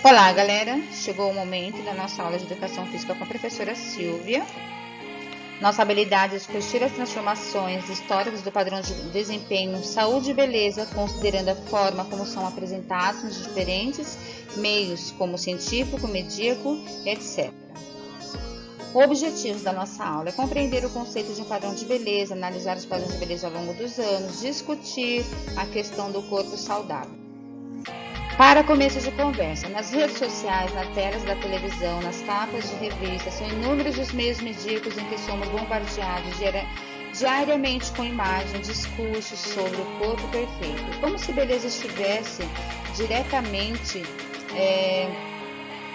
Olá, galera! Chegou o momento da nossa aula de Educação Física com a professora Silvia. Nossa habilidade é discutir as transformações históricas do padrão de desempenho, saúde e beleza, considerando a forma como são apresentados nos diferentes meios, como científico, medíaco, etc. O objetivo da nossa aula é compreender o conceito de um padrão de beleza, analisar os padrões de beleza ao longo dos anos, discutir a questão do corpo saudável. Para começo de conversa, nas redes sociais, nas telas da televisão, nas capas de revistas, são inúmeros os meios medíocres em que somos bombardeados diariamente com imagens, discursos sobre o corpo perfeito, como se beleza estivesse diretamente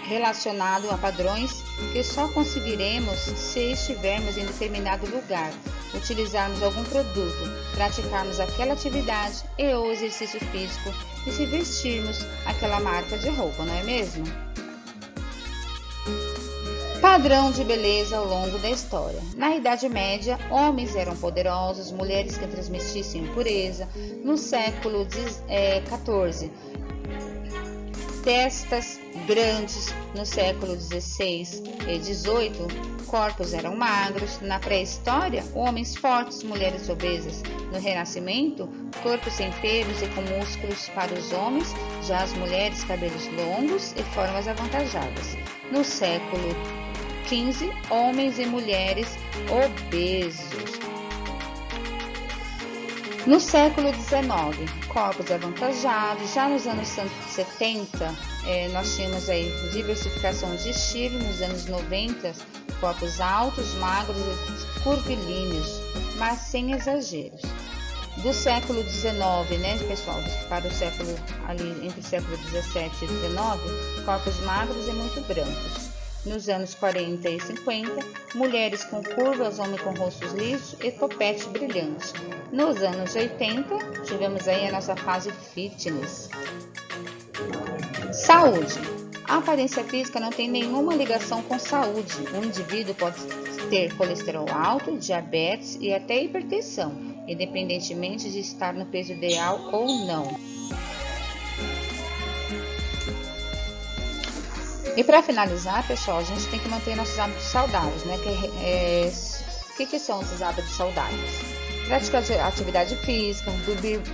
relacionado a padrões que só conseguiremos se estivermos em determinado lugar, utilizarmos algum produto, praticarmos aquela atividade e ou exercício físico e se vestirmos aquela marca de roupa, não é mesmo? Padrão de beleza ao longo da história. Na Idade Média, homens eram poderosos, mulheres que transmitissem pureza. No século XIV, testas grandes. No século XVI e XVIII, corpos eram magros. Na pré-história, homens fortes, mulheres obesas. No Renascimento, corpos sem pelos e com músculos para os homens, já as mulheres cabelos longos e formas avantajadas. No século XV, homens e mulheres obesos. No século XIX, corpos avantajados. Já nos anos 70, nós tínhamos aí diversificação de estilo. Nos anos 90, corpos altos, magros e curvilíneos, mas sem exageros. Do século XIX, né, pessoal, para o século ali entre o século XVII e XIX, corpos magros e muito brancos. Nos anos 40 e 50, mulheres com curvas, homens com rostos lisos e topete brilhante. Nos anos 80, tivemos aí a nossa fase fitness. Saúde. A aparência física não tem nenhuma ligação com saúde. Um indivíduo pode ter colesterol alto, diabetes e até hipertensão, independentemente de estar no peso ideal ou não. E para finalizar, pessoal, a gente tem que manter nossos hábitos saudáveis, né? O que são esses hábitos saudáveis? Praticar atividade física,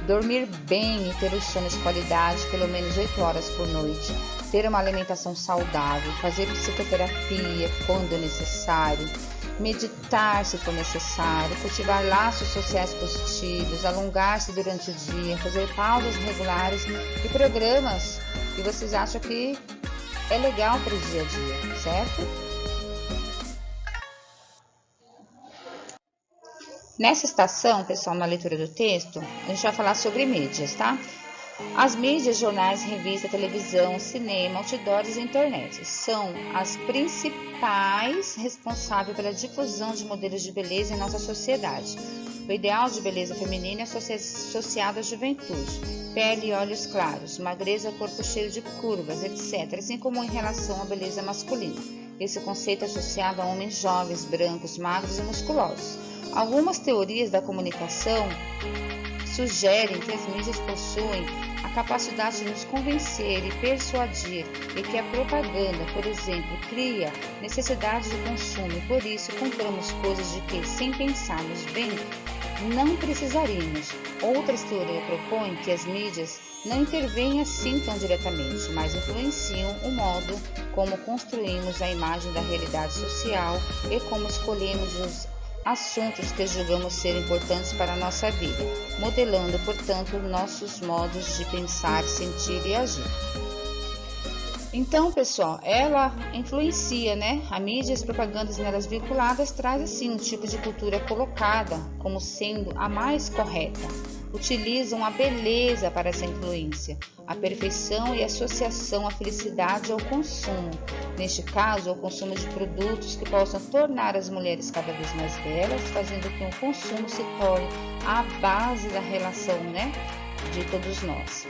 dormir bem e ter o sono de qualidade, pelo menos 8 horas por noite. Ter uma alimentação saudável, fazer psicoterapia quando necessário, meditar se for necessário, cultivar laços sociais positivos, alongar-se durante o dia, fazer pausas regulares e programas que vocês acham que é legal para o dia a dia, certo? Nessa estação, pessoal, na leitura do texto, a gente vai falar sobre mídias, tá? As mídias, jornais, revistas, televisão, cinema, outdoors e internet são as principais responsáveis pela difusão de modelos de beleza em nossa sociedade. O ideal de beleza feminina é associado à juventude, pele e olhos claros, magreza, corpo cheio de curvas, etc., assim como em relação à beleza masculina. Esse conceito é associado a homens jovens, brancos, magros e musculosos. Algumas teorias da comunicação sugerem que as mídias possuem a capacidade de nos convencer e persuadir e que a propaganda, por exemplo, cria necessidade de consumo e por isso compramos coisas de que, sem pensarmos bem, não precisaríamos. Outras teorias propõem que as mídias não intervêm assim tão diretamente, mas influenciam o modo como construímos a imagem da realidade social e como escolhemos os assuntos que julgamos ser importantes para a nossa vida, modelando, portanto, nossos modos de pensar, sentir e agir. Então, pessoal, ela influencia, né? A mídia e as propagandas nelas vinculadas traz assim um tipo de cultura colocada como sendo a mais correta. Utilizam a beleza para essa influência, a perfeição e associação à felicidade ao consumo. Neste caso, ao consumo de produtos que possam tornar as mulheres cada vez mais belas, fazendo com que o consumo se torne a base da relação, né, de todos nós.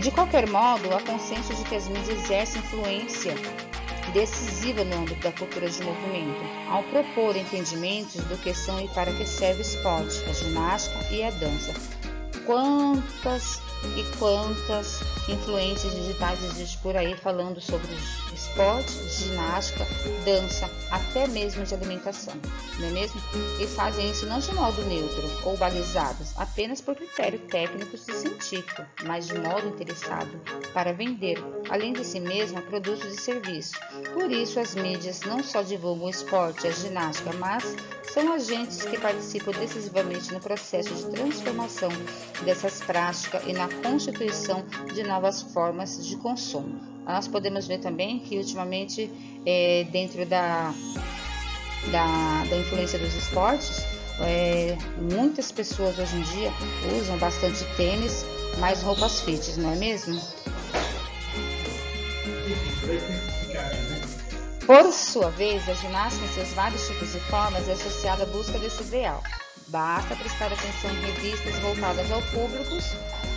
De qualquer modo, há consenso de que as mídias exercem influência decisiva no âmbito da cultura de movimento, ao propor entendimentos do que são e para que serve o esporte, a ginástica e a dança. Quantas E quantas influências digitais existem por aí falando sobre esporte, ginástica, dança, até mesmo de alimentação, não é mesmo? E fazem isso não de modo neutro ou balizados, apenas por critério técnico e científico, mas de modo interessado, para vender, além de si mesma, produtos e serviços. Por isso, as mídias não só divulgam o esporte e a ginástica, mas são agentes que participam decisivamente no processo de transformação dessas práticas e na constituição de novas formas de consumo. Nós podemos ver também que ultimamente, dentro da influência dos esportes, muitas pessoas hoje em dia usam bastante tênis, mais roupas fitness, não é mesmo? Por sua vez, a ginástica em seus vários tipos e formas é associada à busca desse ideal. Basta prestar atenção em revistas voltadas ao público,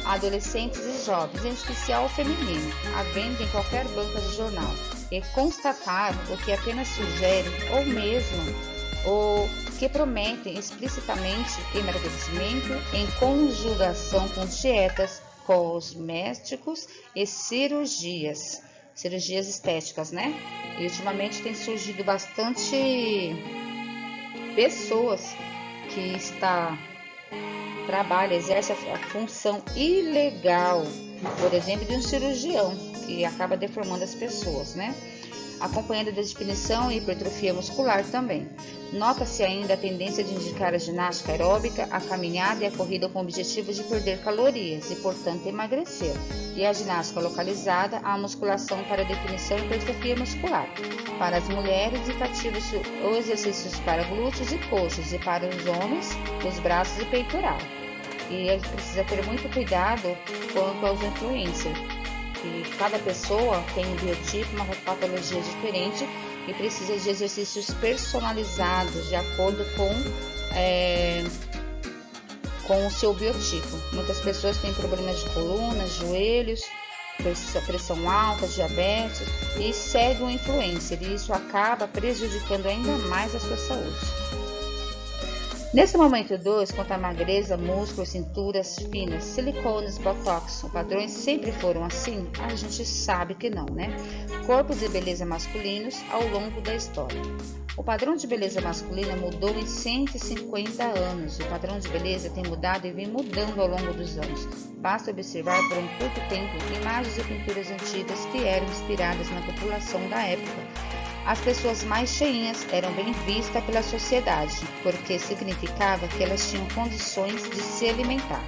adolescentes e jovens, em especial o feminino, à venda em qualquer banca de jornal, e constatar o que apenas sugere ou mesmo o que prometem explicitamente emagrecimento em conjugação com dietas, cosméticos e cirurgias estéticas, né? E ultimamente tem surgido bastante pessoas que exerce a função ilegal, por exemplo, de um cirurgião, que acaba deformando as pessoas, né? Acompanhando a definição e hipertrofia muscular também. Nota-se ainda a tendência de indicar a ginástica aeróbica, a caminhada e a corrida com o objetivo de perder calorias e, portanto, emagrecer. E a ginástica localizada, a musculação para definição e hipertrofia muscular. Para as mulheres, indicativos os exercícios para glúteos e coxas, e para os homens, os braços e peitoral. E a gente precisa ter muito cuidado quanto aos influencers. E cada pessoa tem um biotipo, uma patologia diferente e precisa de exercícios personalizados de acordo com o seu biotipo. Muitas pessoas têm problemas de coluna, joelhos, pressão alta, diabetes e seguem o influencer, e isso acaba prejudicando ainda mais a sua saúde. Nesse momento 2, quanto à magreza, músculos, cinturas finas, silicones, botox, os padrões sempre foram assim? A gente sabe que não, né? Corpos de beleza masculinos ao longo da história. O padrão de beleza masculina mudou em 150 anos. O padrão de beleza tem mudado e vem mudando ao longo dos anos. Basta observar por um curto tempo imagens e pinturas antigas que eram inspiradas na população da época. As pessoas mais cheinhas eram bem vistas pela sociedade, porque significava que elas tinham condições de se alimentar.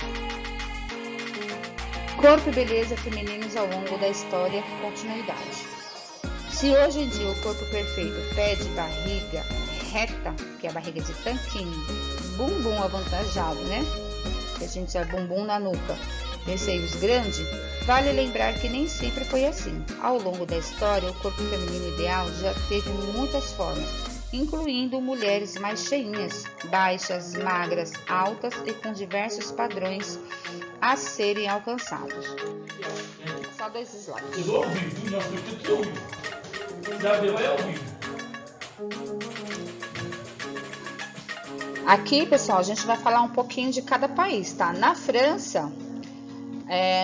Corpo e beleza femininos ao longo da história, continuidade. Se hoje em dia o corpo perfeito pede barriga reta, que é a barriga de tanquinho, bumbum avantajado, né? Que a gente chama bumbum na nuca, e seios grandes, vale lembrar que nem sempre foi assim. Ao longo da história, o corpo feminino ideal já teve muitas formas, incluindo mulheres mais cheinhas, baixas, magras, altas e com diversos padrões a serem alcançados. Só 2 slides. Aqui, pessoal, a gente vai falar um pouquinho de cada país, tá? Na França,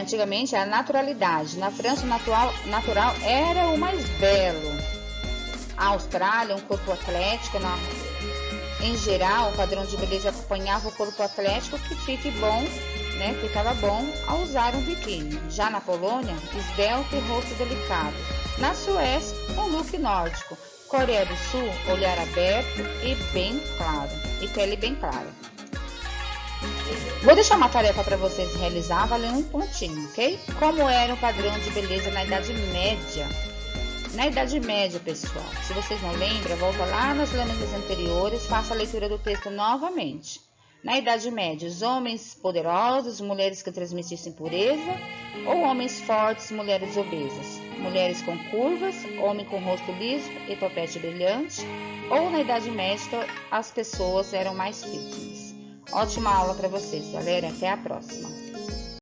antigamente era naturalidade. Na França, o natural era o mais belo. A Austrália, um corpo atlético. Em geral, o padrão de beleza acompanhava o corpo atlético que fique bom, né? Ficava bom ao usar um biquíni. Já na Polônia, esbelto e rosto delicado. Na Suécia, um look nórdico. Coreia do Sul, olhar aberto e bem claro. E pele bem clara. Vou deixar uma tarefa para vocês realizar, valendo um pontinho, ok? Como era o padrão de beleza na Idade Média? Na Idade Média, pessoal, se vocês não lembram, volta lá nas lâminas anteriores, faça a leitura do texto novamente. Na Idade Média, os homens poderosos, mulheres que transmitissem pureza, ou homens fortes, mulheres obesas, mulheres com curvas, homem com rosto liso e topete brilhante, ou na Idade Média, as pessoas eram mais fitness. Ótima aula para vocês, galera. Até a próxima.